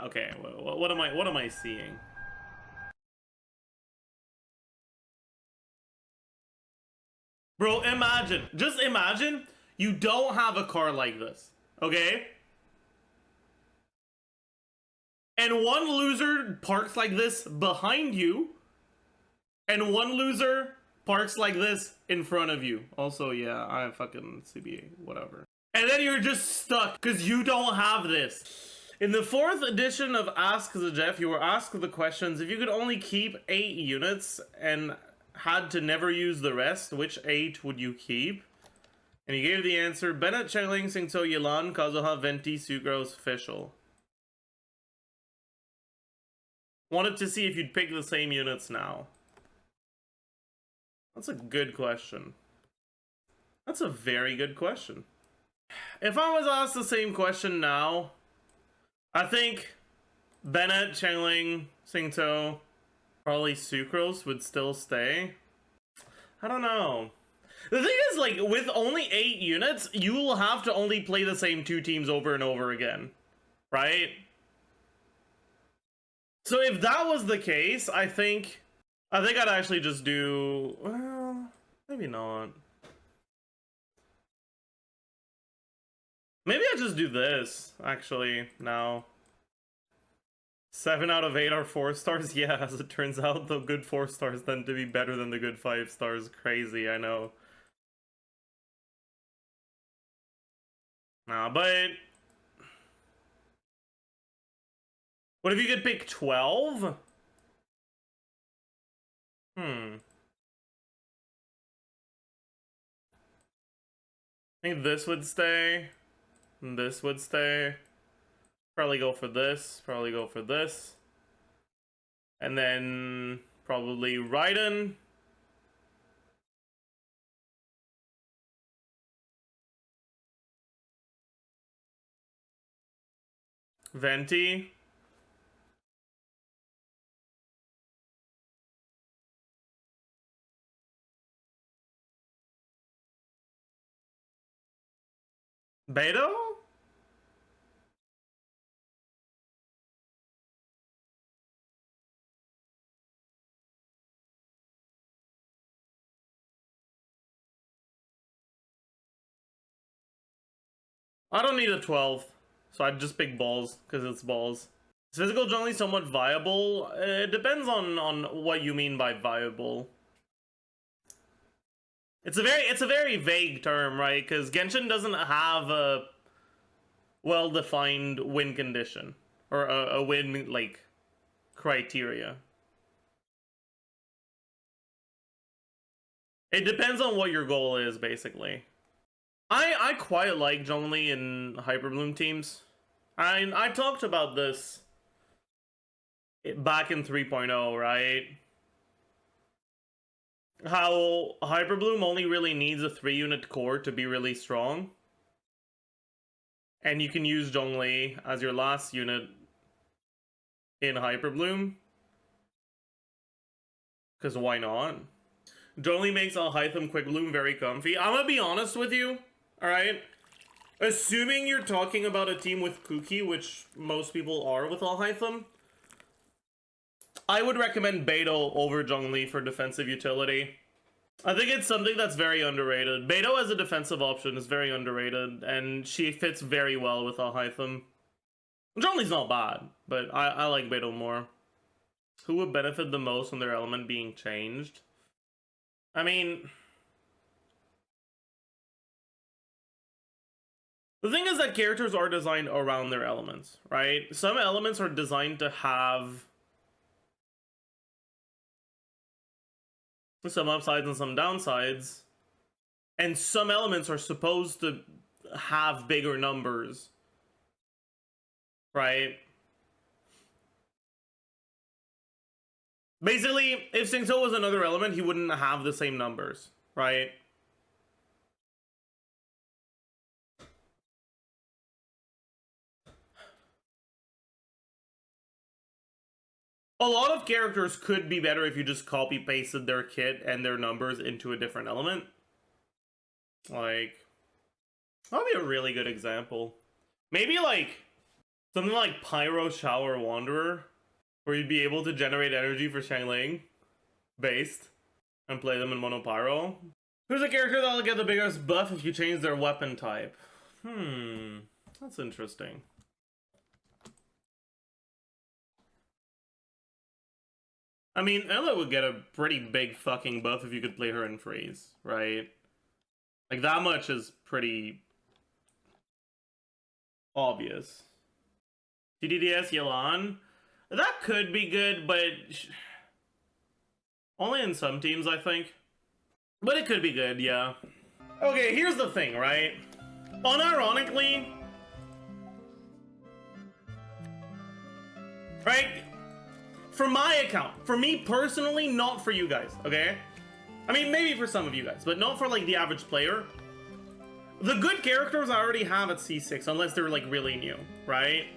Okay, what am I seeing? Bro, imagine, just imagine you don't have a car like this, okay? And one loser parks like this behind you, and one loser parks like this in front of you. Also, yeah, I fucking CBA, whatever. And then you're just stuck because you don't have this. In the 4th edition of Ask Zajef, you were asked the questions: if you could only keep 8 units and had to never use the rest, which 8 would you keep? And you gave the answer: Bennett, Chengling, Singto, Yilan, Kazuha, Venti, Sucrose, Fischl. Wanted to see if you'd pick the same units now. That's a good question. That's a very good question. If I was asked the same question now, I think Bennett, Chengling, Singto, probably Sucrose would still stay. I don't know. The thing is, like, with only 8 units, you will have to only play the same 2 teams over and over again, right? So if that was the case, I think I'd actually just do, well, maybe not. Maybe I just do this, actually, now. 7 out of 8 are 4 stars? Yeah, as it turns out, the good 4 stars tend to be better than the good 5 stars. Crazy, I know. Nah, but what if you could pick 12? I think this would stay. This would stay. Probably go for this. Probably go for this. And then probably Raiden. Venti. Beto? I don't need a 12, so I'd just pick balls, because it's balls. Is physical Zhongli somewhat viable? It depends on what you mean by viable. It's a very vague term, right? Because Genshin doesn't have a well-defined win condition, or a win, like, criteria. It depends on what your goal is, basically. I quite like Zhongli in Hyperbloom teams. I talked about this back in 3.0, right? How Hyperbloom only really needs a 3-unit core to be really strong. And you can use Zhongli as your last unit in Hyperbloom. Because why not? Zhongli makes Alhaitham Quick Bloom very comfy. I'm gonna be honest with you, alright? Assuming you're talking about a team with Kuki, which most people are with Alhaitham, I would recommend Beto over Zhongli for defensive utility. I think it's something that's very underrated. Beto as a defensive option is very underrated, and she fits very well with Alhaitham. Zhongli's not bad, but I like Beto more. Who would benefit the most from their element being changed? I mean, the thing is that characters are designed around their elements, right? Some elements are designed to have some upsides and some downsides, and some elements are supposed to have bigger numbers, right? Basically, if Singto was another element, he wouldn't have the same numbers, right? A lot of characters could be better if you just copy-pasted their kit and their numbers into a different element. Like, that would be a really good example. Maybe, like, Something like Pyro Shower Wanderer, where you'd be able to generate energy for Xiangling based and play them in mono pyro. Who's a character that'll get the biggest buff if you change their weapon type? That's interesting. I mean, Ella would get a pretty big fucking buff if you could play her in freeze, right? Like, that much is pretty obvious. TDDS Yelan? That could be good, but only in some teams, I think. But it could be good, yeah. Okay, here's the thing, right? Unironically, right? For my account, for me personally, not for you guys, okay? I mean, maybe for some of you guys, but not for, like, the average player. The good characters I already have at C6, unless they're, like, really new, right?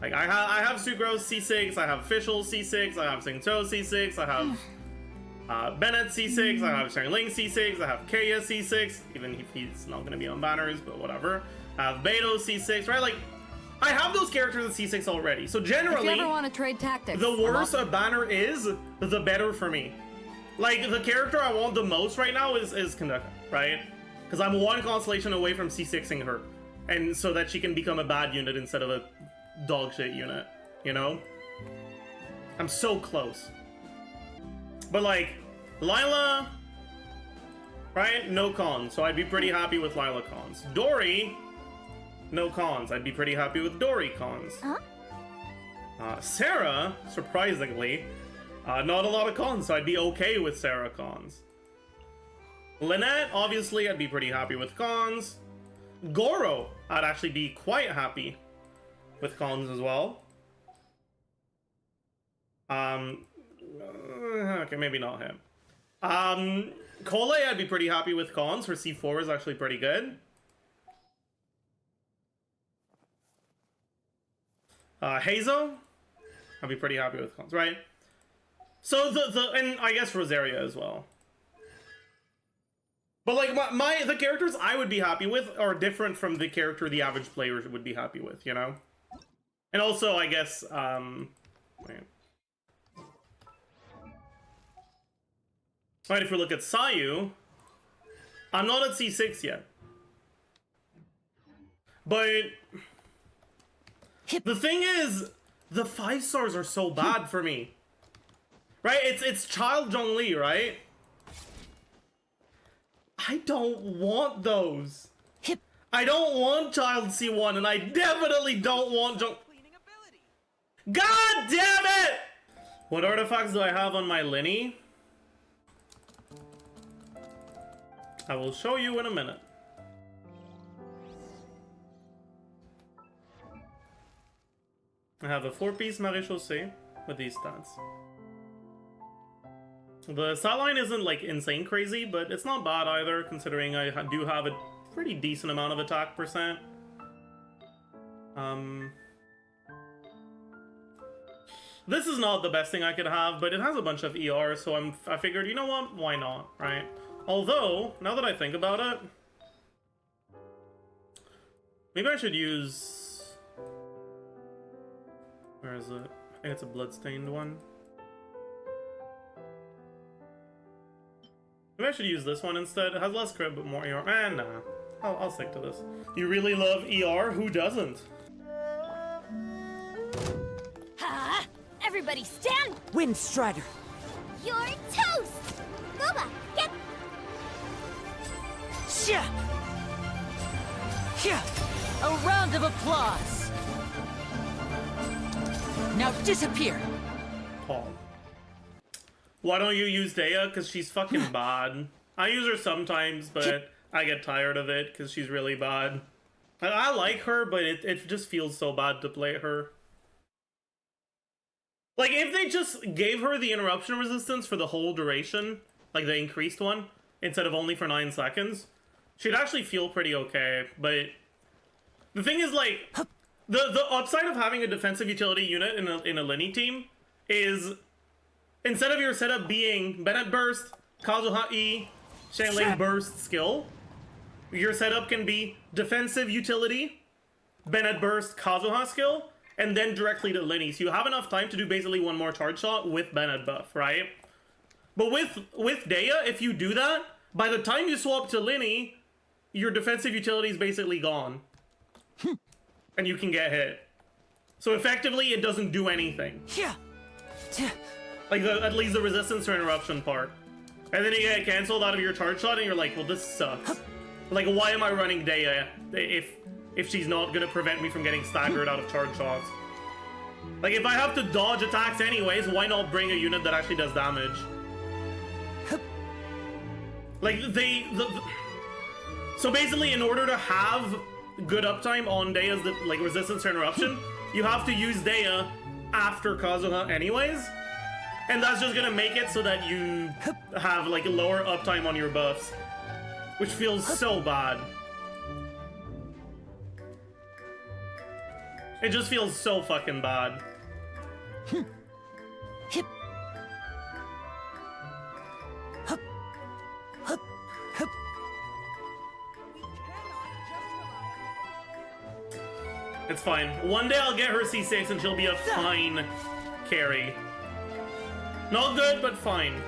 Like, I have Sucrose C6, I have Official C6, I have Singto C6, I have Bennett C6, I have Xiangling C6, I have Kaya C6, even if he's not going to be on banners, but whatever. I have Beto C6, right? Like, I have those characters at C6 already, so generally, if you ever want to trade tactics, the worse a banner is, the better for me. Like, the character I want the most right now is Kandaka, right? Because I'm one constellation away from C6ing her, and so that she can become a bad unit instead of a dog shit unit, you know? I'm so close. But like, Lila, right? No cons, so I'd be pretty happy with Lila cons. Dory, no cons. I'd be pretty happy with Dory cons. Sarah, surprisingly, not a lot of cons, so I'd be okay with Sarah cons. Lynette, obviously, I'd be pretty happy with cons. Goro, I'd actually be quite happy with cons as well. Okay, maybe not him. Kole, I'd be pretty happy with cons. Her C4 is actually pretty good. Hazel, I'd be pretty happy with cons, right? So and I guess Rosaria as well. But like the characters I would be happy with are different from the character the average player would be happy with, you know? And also, I guess, wait. Right, if we look at Sayu, I'm not at C6 yet. But the thing is, the 5 stars are so bad for me. Right? It's Child Zhongli, right? I don't want those. I don't want Child C1, and I definitely don't want God damn it! What artifacts do I have on my Lyney? I will show you in a minute. I have a 4-piece Maréchaussée with these stats. The stat line isn't like insane crazy, but it's not bad either, considering I do have a pretty decent amount of attack percent. This is not the best thing I could have, but it has a bunch of ER, so I figured, you know what, why not, right? Although, now that I think about it, maybe I should use... Where is it? I think it's a bloodstained one. Maybe I should use this one instead. It has less crit, but more ER. Nah. I'll stick to this. You really love ER? Who doesn't? Ha! Everybody stand! Windstrider! You're toast! Boba, get... Shia! Here! A round of applause! Now disappear! Paul. Why don't you use Dehya? Because she's fucking bad. I use her sometimes, but I get tired of it because she's really bad. I like her, but it just feels so bad to play her. Like, if they just gave her the interruption resistance for the whole duration, like the increased one, instead of only for 9 seconds, she'd actually feel pretty okay. But the thing is, like, the upside of having a defensive utility unit in a Lyney team is, instead of your setup being Bennett Burst, Kazuha E, Xiangling Burst skill, your setup can be defensive utility, Bennett Burst, Kazuha skill, and then directly to Lyney. So you have enough time to do basically one more charge shot with Bennett buff, right? But with Dehya, if you do that, by the time you swap to Lyney, your defensive utility is basically gone. And you can get hit. So effectively, it doesn't do anything. Like, at least the resistance or interruption part. And then you get cancelled out of your charge shot, and you're like, well, this sucks. Like, why am I running Dehya if she's not gonna prevent me from getting staggered out of charge shots? Like, if I have to dodge attacks anyways, why not bring a unit that actually does damage? Like, so basically, in order to have good uptime on Dehya's, like, resistance to interruption, you have to use Dehya after Kazuha anyways. And that's just gonna make it so that you have, like, lower uptime on your buffs. Which feels so bad. It just feels so fucking bad. It's fine. One day I'll get her C6 and she'll be a fine carry. Not good, but fine.